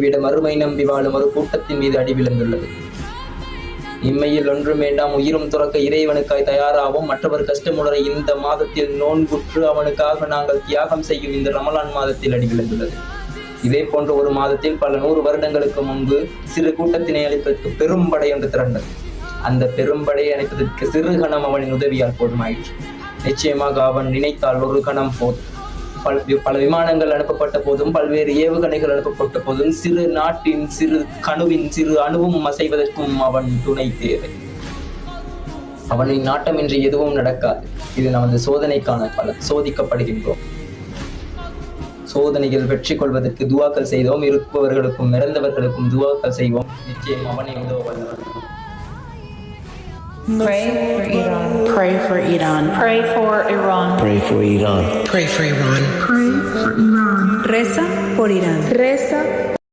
விட மறுமை நம்பி வாழும் ஒரு கூட்டத்தின் மீது அடி விழுந்துள்ளது. இம்மையில் ஒன்றும் வேண்டாம், உயிரும் துறக்க இறைவனுக்காய் தயாராகவும் மற்றவர் கஷ்டமுடர இந்த மாதத்தில் நோன்புற்று அவனுக்காக நாங்கள் தியாகம் செய்யும் இந்த ரமலான் மாதத்தில் அடி விழுந்துள்ளது. இதே போன்ற ஒரு மாதத்தில் பல 100 வருடங்களுக்கு முன்பு சிறு கூட்டத்தினை அழிப்பதற்கு பெரும்படை என்று திரண்டது. அந்த பெரும்படையை அணைப்பதற்கு சிறு கணம் அவனின் உதவியால் போதுமாயிற்று. நிச்சயமாக அவன் நினைத்தால் ஒரு கணம் போதும். பல விமானங்கள் அனுப்பப்பட்ட போதும், பல்வேறு ஏவுகணைகள் அனுப்பப்பட்ட போதும், சிறு நாட்டின் சிறு கணுவின் சிறு அணுவும் அசைவதற்கும் அவன் துணை தேவை. அவனின் நாட்டமின்றி எதுவும் நடக்காது. இது நமது சோதனைக்கான பலன். சோதிக்கப்படுகின்றோம். சோதனையில் வெற்றி கொள்வதற்கு துவாக்கள் செய்தோம். இருப்பவர்களுக்கும் இறந்தவர்களுக்கும் துவாக்கள் செய்வோம். நிச்சயம் அவனை உதவுவார். Pray for Iran. Pray for Iran. Pray for Iran. Pray for Iran. Pray for Iran. Pray for Iran. Reza por Irán. Reza